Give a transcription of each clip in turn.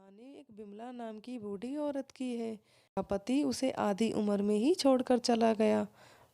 कहानी एक बिमला नाम की बूढ़ी औरत की है। उसका पति उसे आधी उम्र में ही छोड़कर चला गया।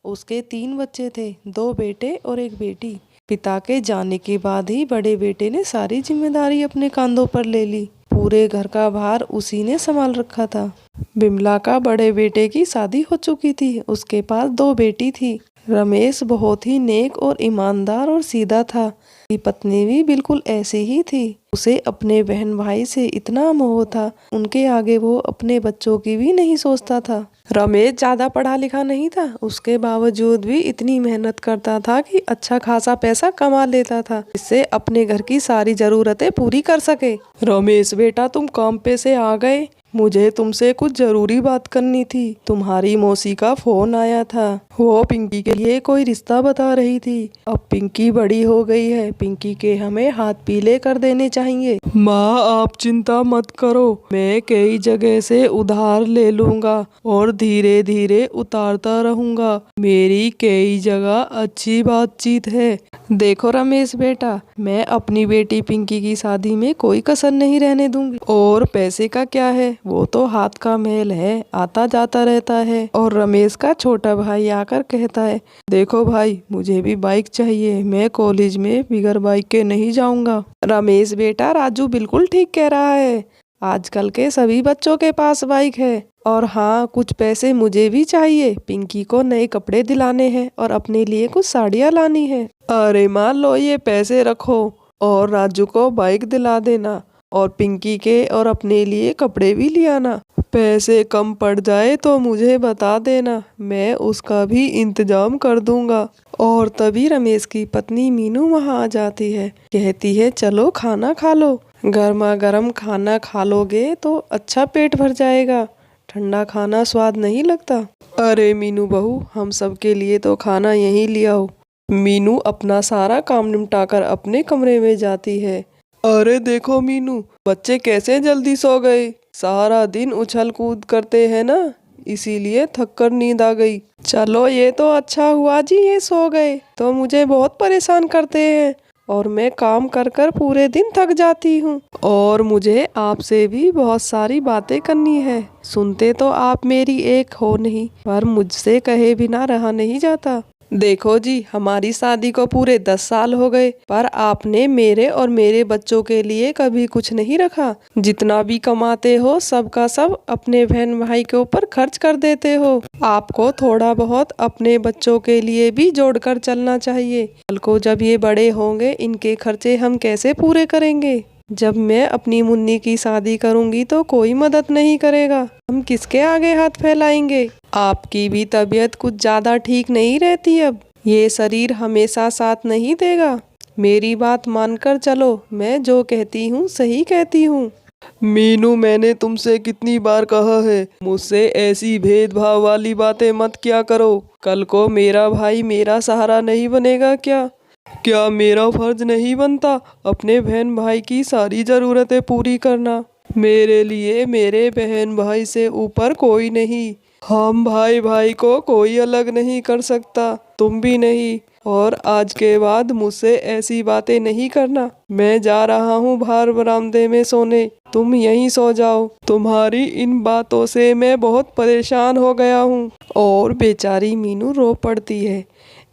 उसके 3 बच्चे थे, 2 बेटे और एक बेटी। पिता के जाने के बाद ही बड़े बेटे ने सारी जिम्मेदारी अपने कंधों पर ले ली। पूरे घर का भार उसी ने संभाल रखा था। बिमला का बड़े बेटे की शादी हो चुकी थी। उसके पास 2 बेटी थी। रमेश बहुत ही नेक और ईमानदार और सीधा था। उसकी पत्नी भी बिल्कुल ऐसी ही थी। उसे अपने बहन भाई से इतना मोह था, उनके आगे वो अपने बच्चों की भी नहीं सोचता था। रमेश ज्यादा पढ़ा लिखा नहीं था, उसके बावजूद भी इतनी मेहनत करता था कि अच्छा खासा पैसा कमा लेता था, जिससे अपने घर की सारी जरूरतें पूरी कर सके। रमेश बेटा, तुम काम पे से आ गए? मुझे तुमसे कुछ जरूरी बात करनी थी। तुम्हारी मौसी का फोन आया था। वो पिंकी के लिए कोई रिश्ता बता रही थी। अब पिंकी बड़ी हो गई है, पिंकी के हमें हाथ पीले कर देने चाहिए। माँ, आप चिंता मत करो, मैं कई जगह से उधार ले लूंगा और धीरे धीरे उतारता रहूंगा। मेरी कई जगह अच्छी बातचीत है। देखो रमेश बेटा, मैं अपनी बेटी पिंकी की शादी में कोई कसर नहीं रहने दूंगी। और पैसे का क्या है, वो तो हाथ का मैल है, आता जाता रहता है। और रमेश का छोटा भाई आकर कहता है, देखो भाई, मुझे भी बाइक चाहिए, मैं कॉलेज में बिगर बाइक के नहीं जाऊंगा। रमेश बेटा, राजू बिल्कुल ठीक कह रहा है। आजकल के सभी बच्चों के पास बाइक है। और हाँ, कुछ पैसे मुझे भी चाहिए। पिंकी को नए कपड़े दिलाने हैं और अपने लिए कुछ साड़ियाँ लानी है। अरे मान लो, ये पैसे रखो और राजू को बाइक दिला देना और पिंकी के और अपने लिए कपड़े भी ले आना। पैसे कम पड़ जाए तो मुझे बता देना, मैं उसका भी इंतजाम कर दूंगा। और तभी रमेश की पत्नी मीनू वहाँ आ जाती है। कहती है, चलो खाना खा लो। गर्मा गर्म खाना खा लोगे तो अच्छा पेट भर जाएगा, ठंडा खाना स्वाद नहीं लगता। अरे मीनू बहू, हम सब के लिए तो खाना यहीं ले आओ। मीनू अपना सारा काम निपटाकर अपने कमरे में जाती है। अरे देखो मीनू, बच्चे कैसे जल्दी सो गए। सारा दिन उछल कूद करते हैं ना, इसीलिए थक कर नींद आ गई। चलो ये तो अच्छा हुआ जी, ये सो गए, तो मुझे बहुत परेशान करते हैं और मैं काम कर कर पूरे दिन थक जाती हूँ। और मुझे आपसे भी बहुत सारी बातें करनी है। सुनते तो आप मेरी एक हो नहीं, पर मुझसे कहे बिना रहा नहीं जाता। देखो जी, हमारी शादी को पूरे 10 साल हो गए, पर आपने मेरे और मेरे बच्चों के लिए कभी कुछ नहीं रखा। जितना भी कमाते हो सबका सब अपने बहन भाई के ऊपर खर्च कर देते हो। आपको थोड़ा बहुत अपने बच्चों के लिए भी जोड़कर चलना चाहिए। कल को जब ये बड़े होंगे, इनके खर्चे हम कैसे पूरे करेंगे? जब मैं अपनी मुन्नी की शादी करूंगी तो कोई मदद नहीं करेगा, हम किसके आगे हाथ फैलाएंगे? आपकी भी तबीयत कुछ ज्यादा ठीक नहीं रहती अब, ये शरीर हमेशा साथ नहीं देगा। मेरी बात मानकर चलो, मैं जो कहती हूँ सही कहती हूँ। मीनू, मैंने तुमसे कितनी बार कहा है, मुझसे ऐसी भेदभाव वाली बातें मत किया करो। कल को मेरा भाई मेरा सहारा नहीं बनेगा क्या? क्या मेरा फर्ज नहीं बनता अपने बहन भाई की सारी जरूरतें पूरी करना? मेरे लिए मेरे बहन भाई से ऊपर कोई नहीं। हम भाई भाई को कोई अलग नहीं कर सकता, तुम भी नहीं। और आज के बाद मुझसे ऐसी बातें नहीं करना। मैं जा रहा हूँ बाहर बरामदे में सोने, तुम यहीं सो जाओ। तुम्हारी इन बातों से मैं बहुत परेशान हो गया हूँ। और बेचारी मीनू रो पड़ती है।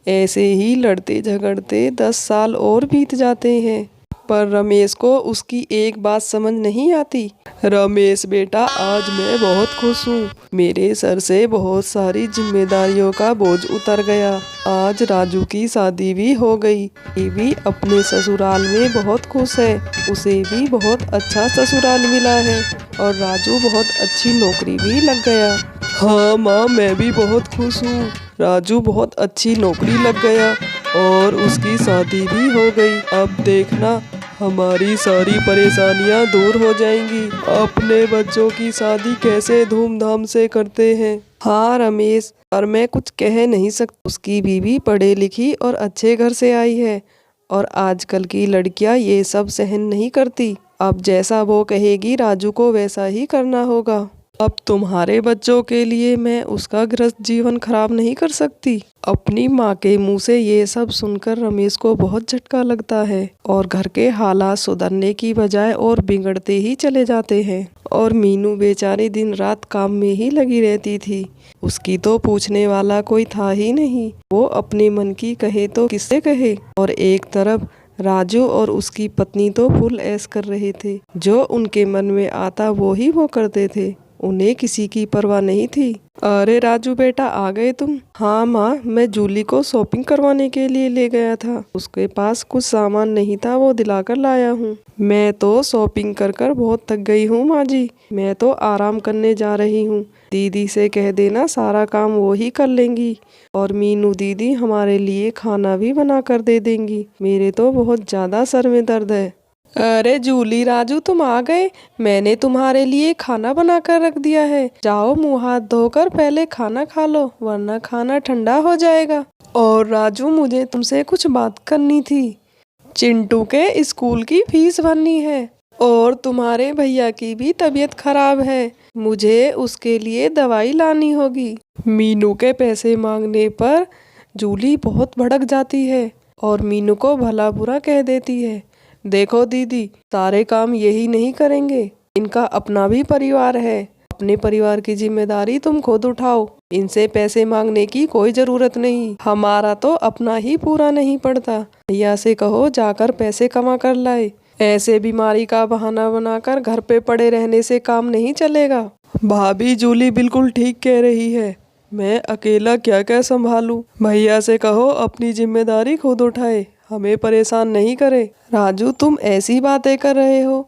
ऐसे ही लड़ते झगड़ते 10 साल और बीत जाते हैं, पर रमेश को उसकी एक बात समझ नहीं आती। रमेश बेटा, आज मैं बहुत खुश हूँ। मेरे सर से बहुत सारी जिम्मेदारियों का बोझ उतर गया। आज राजू की शादी भी हो गई। ये भी अपने ससुराल में बहुत खुश है। उसे भी बहुत अच्छा ससुराल मिला है और राजू बहुत अच्छी नौकरी भी लग गया। हाँ माँ, मैं भी बहुत खुश हूँ। राजू बहुत अच्छी नौकरी लग गया और उसकी शादी भी हो गई। अब देखना, हमारी सारी परेशानियां दूर हो जाएंगी। अपने बच्चों की शादी कैसे धूमधाम से करते हैं। हाँ रमेश, पर मैं कुछ कह नहीं सकता। उसकी बीवी पढ़ी लिखी और अच्छे घर से आई है और आजकल की लड़कियां ये सब सहन नहीं करती। अब जैसा वो कहेगी राजू को वैसा ही करना होगा। अब तुम्हारे बच्चों के लिए मैं उसका गृहस्थ जीवन खराब नहीं कर सकती। अपनी माँ के मुंह से ये सब सुनकर रमेश को बहुत झटका लगता है और घर के हालात सुधरने की बजाय और बिगड़ते ही चले जाते हैं। और मीनू बेचारी दिन रात काम में ही लगी रहती थी। उसकी तो पूछने वाला कोई था ही नहीं। वो अपने मन की कहे तो किससे कहे। और एक तरफ राजू और उसकी पत्नी तो फुल ऐश कर रहे थे। जो उनके मन में आता वो ही वो करते थे। उन्हें किसी की परवाह नहीं थी। अरे राजू बेटा, आ गए तुम? हाँ माँ, मैं जूली को शॉपिंग करवाने के लिए ले गया था। उसके पास कुछ सामान नहीं था, वो दिलाकर लाया हूँ। मैं तो शॉपिंग कर कर बहुत थक गई हूँ माँ जी। मैं तो आराम करने जा रही हूँ। दीदी से कह देना सारा काम वो ही कर लेंगी। और मीनू दीदी हमारे लिए खाना भी बना कर दे देंगी। मेरे तो बहुत ज्यादा सर में दर्द है। अरे जूली, राजू, तुम आ गए। मैंने तुम्हारे लिए खाना बना कर रख दिया है। जाओ मुंह हाथ धोकर पहले खाना खा लो, वरना खाना ठंडा हो जाएगा। और राजू, मुझे तुमसे कुछ बात करनी थी। चिंटू के स्कूल की फीस भरनी है और तुम्हारे भैया की भी तबीयत खराब है। मुझे उसके लिए दवाई लानी होगी। मीनू के पैसे मांगने पर जूली बहुत भड़क जाती है और मीनू को भला बुरा कह देती है। देखो दीदी, सारे काम यही नहीं करेंगे। इनका अपना भी परिवार है। अपने परिवार की जिम्मेदारी तुम खुद उठाओ। इनसे पैसे मांगने की कोई जरूरत नहीं। हमारा तो अपना ही पूरा नहीं पड़ता। भैया से कहो जाकर पैसे कमा कर लाए। ऐसे बीमारी का बहाना बनाकर घर पे पड़े रहने से काम नहीं चलेगा। भाभी, जूली बिल्कुल ठीक कह रही है। मैं अकेला क्या क्या संभालूं। भैया से कहो अपनी जिम्मेदारी खुद उठाए, हमें परेशान नहीं करे। राजू, तुम ऐसी बातें कर रहे हो,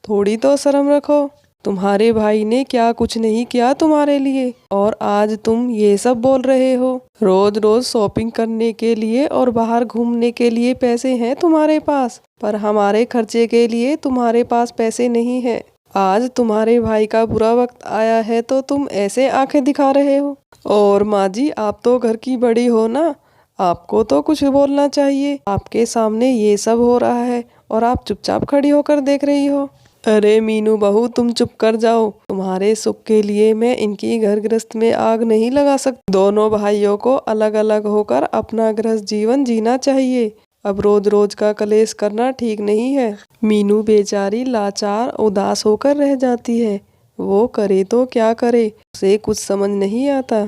थोड़ी तो शर्म रखो। तुम्हारे भाई ने क्या कुछ नहीं किया तुम्हारे लिए और आज तुम ये सब बोल रहे हो। रोज रोज शॉपिंग करने के लिए और बाहर घूमने के लिए पैसे हैं तुम्हारे पास, पर हमारे खर्चे के लिए तुम्हारे पास पैसे नहीं है। आज तुम्हारे भाई का बुरा वक्त आया है तो तुम ऐसे आंखें दिखा रहे हो। और माँ जी, आप तो घर की बड़ी हो ना, आपको तो कुछ बोलना चाहिए। आपके सामने ये सब हो रहा है और आप चुपचाप खड़ी होकर देख रही हो। अरे मीनू बहू, तुम चुप कर जाओ। तुम्हारे सुख के लिए मैं इनकी घर गृहस्थ में आग नहीं लगा सकती। दोनों भाइयों को अलग अलग होकर अपना गृहस्थ जीवन जीना चाहिए। अब रोज रोज का कलेश करना ठीक नहीं है। मीनू बेचारी लाचार उदास होकर रह जाती है। वो करे तो क्या करे, उसे कुछ समझ नहीं आता।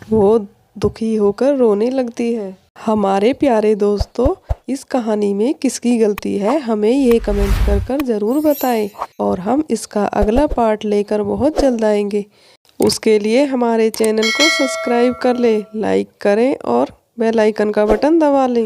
वो दुखी होकर रोने लगती है। हमारे प्यारे दोस्तों, इस कहानी में किसकी गलती है, हमें ये कमेंट कर कर ज़रूर बताएं और हम इसका अगला पार्ट लेकर बहुत जल्द आएंगे। उसके लिए हमारे चैनल को सब्सक्राइब कर ले, लाइक करें और बेल आइकन का बटन दबा लें।